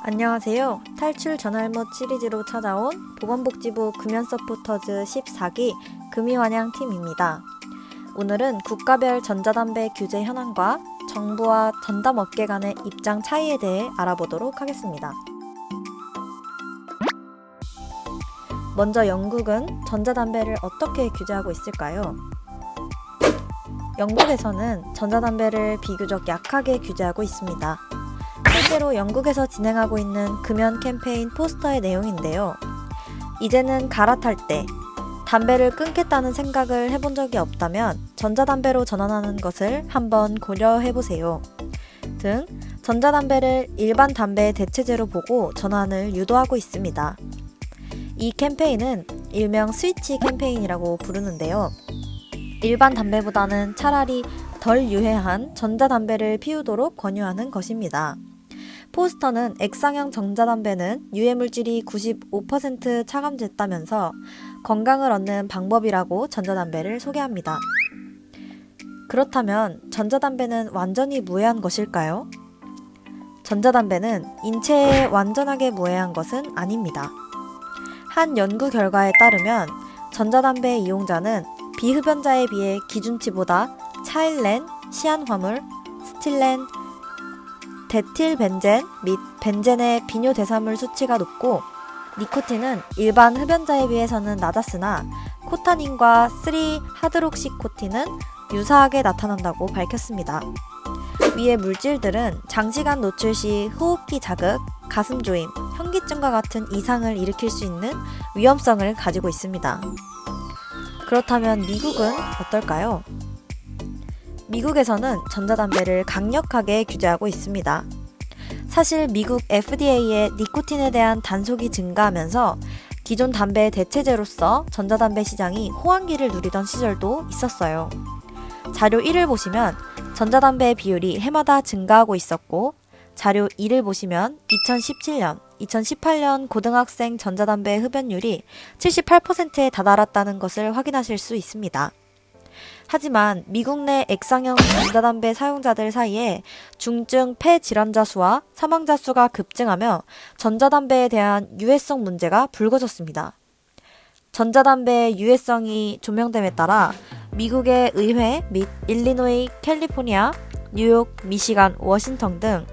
안녕하세요. 탈출 전할못 시리즈로 찾아온 보건복지부 금연서포터즈 14기 금이환영팀입니다. 오늘은 국가별 전자담배 규제 현황과 정부와 전담업계 간의 입장 차이에 대해 알아보도록 하겠습니다. 먼저 영국은 전자담배를 어떻게 규제하고 있을까요? 영국에서는 전자담배를 비교적 약하게 규제하고 있습니다. 실제로 영국에서 진행하고 있는 금연 캠페인 포스터의 내용인데요. 이제는 갈아탈 때 담배를 끊겠다는 생각을 해본 적이 없다면 전자담배로 전환하는 것을 한번 고려해보세요. 등 전자담배를 일반 담배의 대체제로 보고 전환을 유도하고 있습니다. 이 캠페인은 일명 스위치 캠페인이라고 부르는데요. 일반 담배보다는 차라리 덜 유해한 전자담배를 피우도록 권유하는 것입니다. 포스터는 액상형 전자담배는 유해물질이 95% 차감됐다면서 건강을 얻는 방법이라고 전자담배를 소개합니다. 그렇다면 전자담배는 완전히 무해한 것일까요? 전자담배는 인체에 완전하게 무해한 것은 아닙니다. 한 연구 결과에 따르면 전자담배 이용자는 비흡연자에 비해 기준치보다 차일렌, 시안화물, 스틸렌, 데틸벤젠 및 벤젠의 비뇨대사물 수치가 높고 니코틴은 일반 흡연자에 비해서는 낮았으나 코타닌과 3하드록시코틴은 유사하게 나타난다고 밝혔습니다. 위의 물질들은 장시간 노출 시 호흡기 자극, 가슴 조임, 현기증과 같은 이상을 일으킬 수 있는 위험성을 가지고 있습니다. 그렇다면 미국은 어떨까요? 미국에서는 전자담배를 강력하게 규제하고 있습니다. 사실 미국 FDA의 니코틴에 대한 단속이 증가하면서 기존 담배의 대체제로서 전자담배 시장이 호황기를 누리던 시절도 있었어요. 자료 1을 보시면 전자담배의 비율이 해마다 증가하고 있었고, 자료 2를 보시면 2017년, 2018년 고등학생 전자담배 흡연율이 78%에 다다랐다는 것을 확인하실 수 있습니다. 하지만 미국 내 액상형 전자담배 사용자들 사이에 중증 폐질환자 수와 사망자 수가 급증하며 전자담배에 대한 유해성 문제가 불거졌습니다. 전자담배의 유해성이 조명됨에 따라 미국의 의회 및 일리노이, 캘리포니아, 뉴욕, 미시간, 워싱턴 등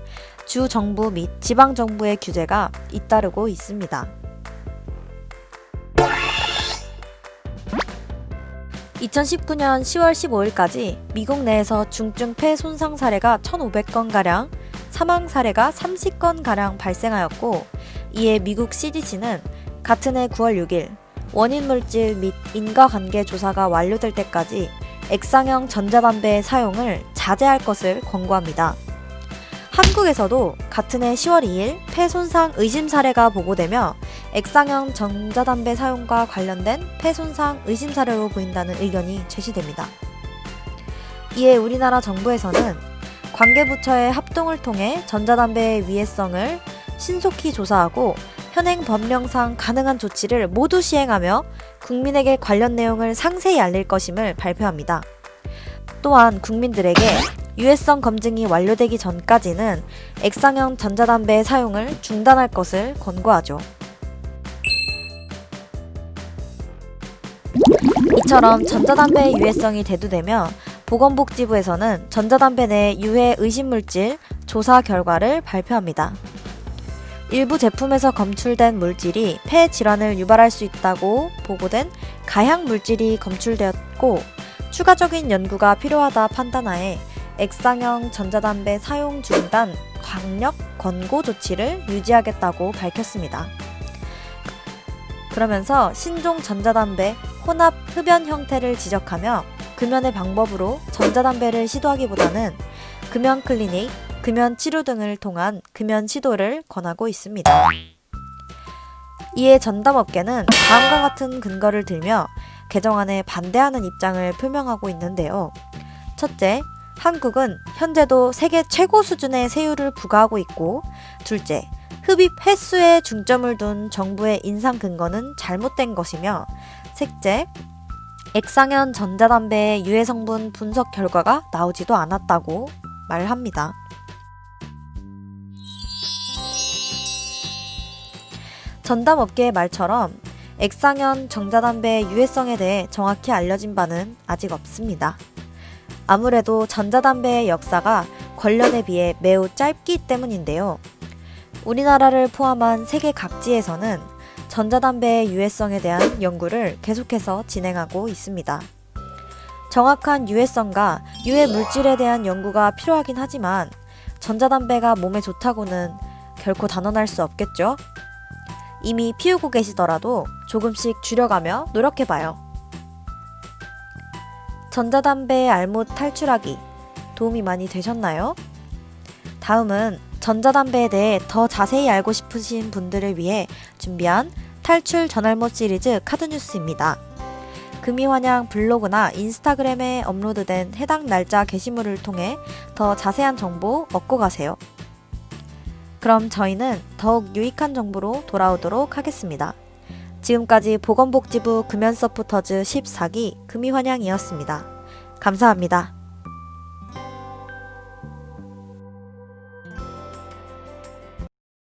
주 정부 및 지방 정부의 규제가 잇따르고 있습니다. 2019년 10월 15일까지 미국 내에서 중증 폐 손상 사례가 1,500건가량, 사망 사례가 30건가량 발생하였고, 이에 미국 CDC는 같은 해 9월 6일 원인 물질 및 인과관계 조사가 완료될 때까지 액상형 전자담배의 사용을 자제할 것을 권고합니다. 한국에서도 같은 해 10월 2일 폐 손상 의심 사례가 보고되며 액상형 전자담배 사용과 관련된 폐 손상 의심 사례로 보인다는 의견이 제시됩니다. 이에 우리나라 정부에서는 관계부처의 합동을 통해 전자담배의 위해성을 신속히 조사하고 현행 법령상 가능한 조치를 모두 시행하며 국민에게 관련 내용을 상세히 알릴 것임을 발표합니다. 또한 국민들에게 유해성 검증이 완료되기 전까지는 액상형 전자담배의 사용을 중단할 것을 권고하죠. 이처럼 전자담배의 유해성이 대두되며 보건복지부에서는 전자담배 내 유해 의심물질 조사 결과를 발표합니다. 일부 제품에서 검출된 물질이 폐 질환을 유발할 수 있다고 보고된 가향 물질이 검출되었고, 추가적인 연구가 필요하다 판단하에 액상형 전자담배 사용 중단 강력 권고 조치를 유지하겠다고 밝혔습니다. 그러면서 신종 전자담배 혼합 흡연 형태를 지적하며 금연의 방법으로 전자담배를 시도하기보다는 금연 클리닉, 금연 치료 등을 통한 금연 시도를 권하고 있습니다. 이에 전담업계는 다음과 같은 근거를 들며 개정안에 반대하는 입장을 표명하고 있는데요. 첫째, 한국은 현재도 세계 최고 수준의 세율을 부과하고 있고, 둘째, 흡입 횟수에 중점을 둔 정부의 인상 근거는 잘못된 것이며, 셋째, 액상형 전자담배의 유해 성분 분석 결과가 나오지도 않았다고 말합니다. 전담업계의 말처럼 액상형 전자담배의 유해성에 대해 정확히 알려진 바는 아직 없습니다. 아무래도 전자담배의 역사가 권련에 비해 매우 짧기 때문인데요. 우리나라를 포함한 세계 각지에서는 전자담배의 유해성에 대한 연구를 계속해서 진행하고 있습니다. 정확한 유해성과 유해 물질에 대한 연구가 필요하긴 하지만 전자담배가 몸에 좋다고는 결코 단언할 수 없겠죠? 이미 피우고 계시더라도 조금씩 줄여가며 노력해봐요. 전자담배의 알못 탈출하기 도움이 많이 되셨나요? 다음은 전자담배에 대해 더 자세히 알고 싶으신 분들을 위해 준비한 탈출 전알못 시리즈 카드뉴스입니다. 금이환양 블로그나 인스타그램에 업로드된 해당 날짜 게시물을 통해 더 자세한 정보 얻고 가세요. 그럼 저희는 더욱 유익한 정보로 돌아오도록 하겠습니다. 지금까지 보건복지부 금연서포터즈 14기 금이환양이었습니다. 감사합니다.